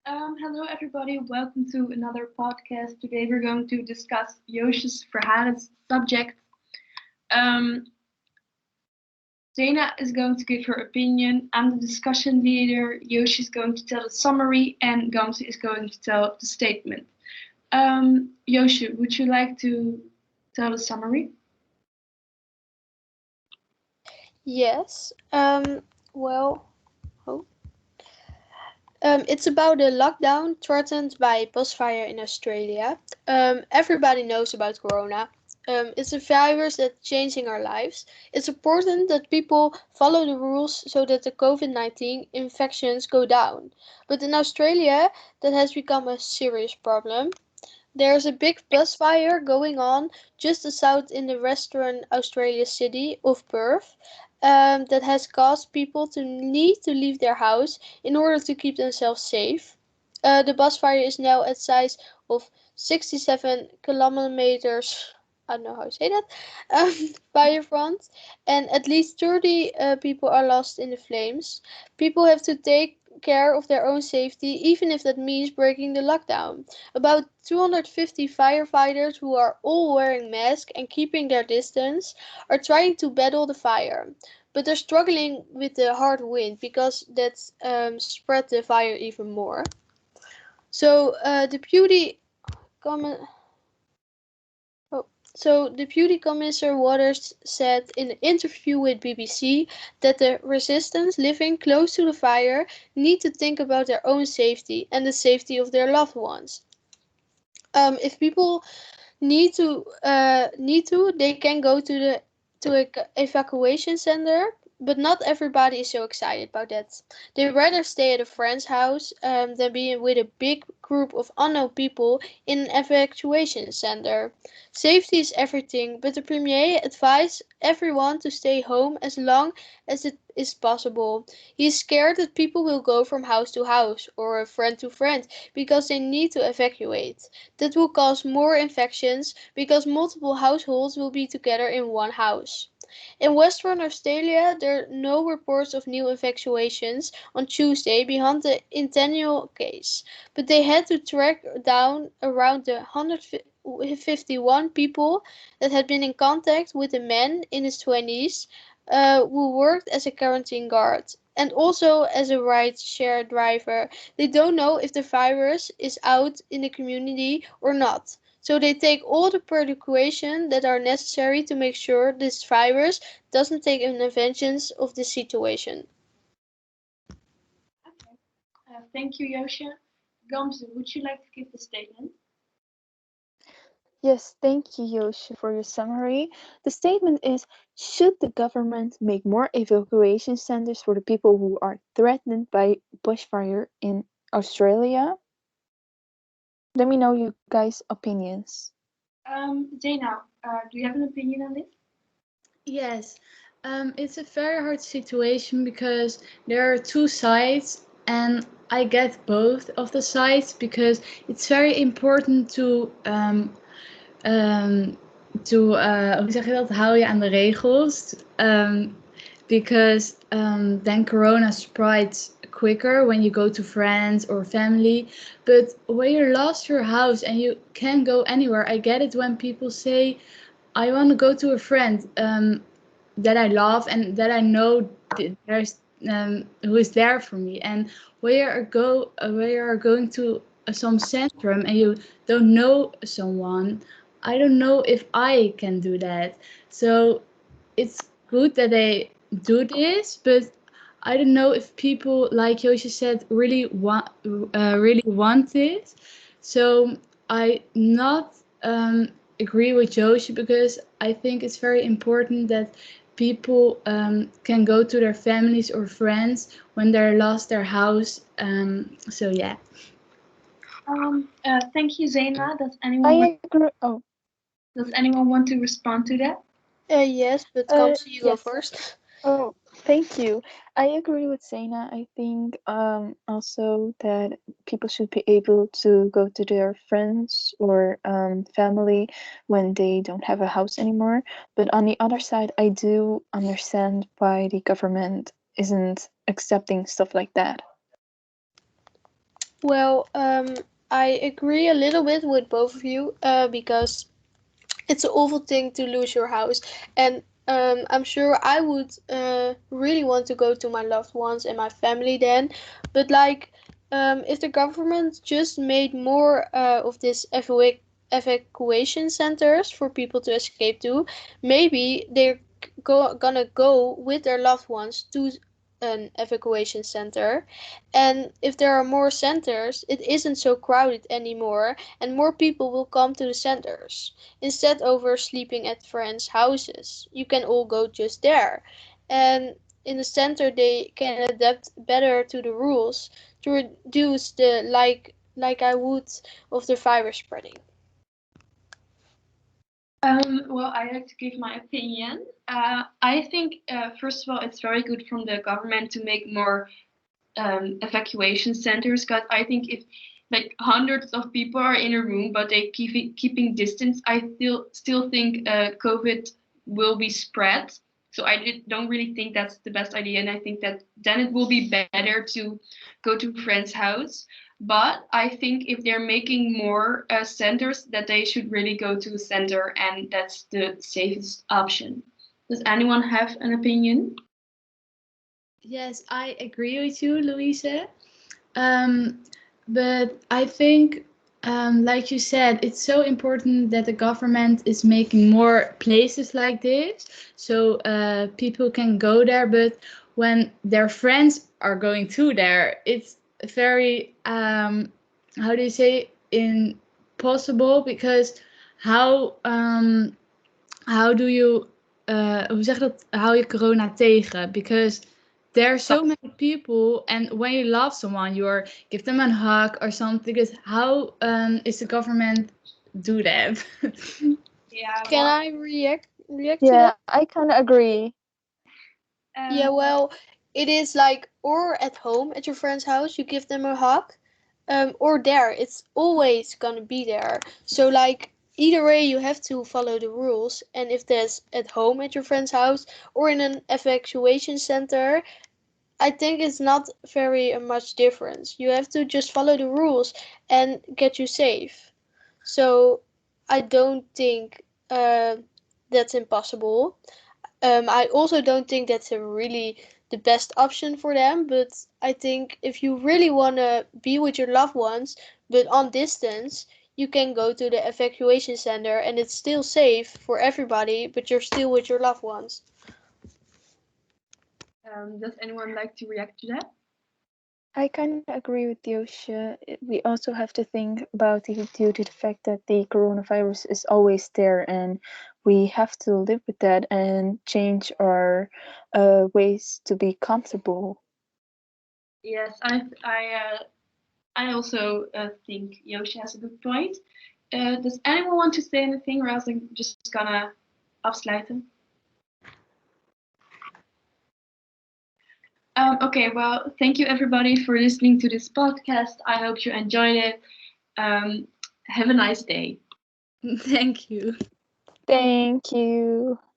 Hello, everybody. Welcome to another podcast. Today we're going to discuss Joosje's verhalen subject. Um, Zena is going to give her opinion. I'm the discussion leader. Joosje is going to tell the summary, and Gamze is going to tell the statement. Joosje, would you like to tell the summary? Yes. Well, oh. It's about the lockdown threatened by bushfire in Australia. Everybody knows about Corona. It's a virus that's changing our lives. It's important that people follow the rules so that the COVID-19 infections go down. But in Australia, that has become a serious problem. There's a big bushfire going on just south in the western Australia city of Perth that has caused people to need to leave their house in order to keep themselves safe. The bushfire is now at size of 67 kilometers. I don't know how to say that. Fire front, and at least 30 people are lost in the flames. People have to take care of their own safety, even if that means breaking the lockdown. About 250 firefighters, who are all wearing masks and keeping their distance, are trying to battle the fire. But they're struggling with the hard wind because that's spread the fire even more. So the beauty comment. Oh, so Deputy Commissioner Waters said in an interview with BBC that the resistance living close to the fire need to think about their own safety and the safety of their loved ones. If people they can go to the evacuation center, but not everybody is so excited about that. They rather stay at a friend's house than being with a big group of unknown people in an evacuation center. Safety is everything, but the premier advised everyone to stay home as long as it is possible. He is scared that people will go from house to house or friend to friend because they need to evacuate. That will cause more infections because multiple households will be together in one house. In Western Australia, there are no reports of new infections on Tuesday beyond the intentional case, but they had to track down around the 151 people that had been in contact with a man in his 20s who worked as a quarantine guard and also as a ride-share driver. They don't know if the virus is out in the community or not. So they take all the precautions that are necessary to make sure this virus doesn't take advantage of the situation. Okay. Thank you, Joosje. Gamze, would you like to give the statement? Yes, thank you, Joosje, for your summary. The statement is: should the government make more evacuation centers for the people who are threatened by bushfire in Australia? Let me know you guys' opinions. Zena, do you have an opinion on this? Yes, it's a very hard situation because there are two sides, and I get both of the sides because it's very important hoe zeg je dat, hou je aan de regels. Because then corona spreads quicker when you go to friends or family. But when you lost your house and you can't go anywhere, I get it when people say, I want to go to a friend that I love and that I know there's who is there for me. And where you are going to some centrum and you don't know someone, I don't know if I can do that. So it's good that they do this, but I don't know if people, like Joosje said, really want it. So I not agree with Joosje because I think it's very important that people can go to their families or friends when they lost their house. So yeah. Thank you, Zena. I agree. Oh, Does anyone want to respond to that? Yes, but come see you go yes. first. Oh, thank you. I agree with Zaina. I think also that people should be able to go to their friends or family when they don't have a house anymore. But on the other side, I do understand why the government isn't accepting stuff like that. Well, I agree a little bit with both of you because it's an awful thing to lose your house, and I'm sure I would really want to go to my loved ones and my family then, but like if the government just made more of this evacuation centers for people to escape to, maybe they're gonna go with their loved ones to an evacuation center, and if there are more centers it isn't so crowded anymore and more people will come to the centers instead over sleeping at friends' houses. You can all go just there. And in the center they can adapt better to the rules to reduce the like I would of the virus spreading. Well, I like to give my opinion. I think, first of all, it's very good from the government to make more evacuation centers, because I think if like hundreds of people are in a room but they keeping distance, I still think COVID will be spread. So don't really think that's the best idea, and I think that then it will be better to go to a friend's house. But I think if they're making more centers, that they should really go to a center, and that's the safest option. Does anyone have an opinion? Yes, I agree with you, Louise. Um, but I think, like you said, it's so important that the government is making more places like this so people can go there. But when their friends are going to there, it's very, how do you say, impossible, because how, how do you, hoe zeg je dat, hou je corona tegen? Because there are so many people, and when you love someone, you give them a hug or something. Because how is the government do that? Yeah, Can well, I react to Yeah, that? I kind of agree. Yeah, um, well, it is like or at home at your friend's house, you give them a hug, or there, it's always gonna be there. So like either way, you have to follow the rules. And if there's at home at your friend's house or in an evacuation center, I think it's not very much difference. You have to just follow the rules and get you safe. So I don't think that's impossible. I also don't think that's a really the best option for them, but I think if you really want to be with your loved ones, but on distance, you can go to the evacuation center and it's still safe for everybody, but you're still with your loved ones. does anyone like to react to that? I kind of agree with Joosje. We also have to think about it due to the fact that the coronavirus is always there, and we have to live with that and change our ways to be comfortable. Yes, I also think Yoshi has a good point. Does anyone want to say anything, or else I'm just gonna afsluiten? Okay, well, thank you everybody for listening to this podcast. I hope you enjoyed it. Have a nice day. Thank you. Thank you.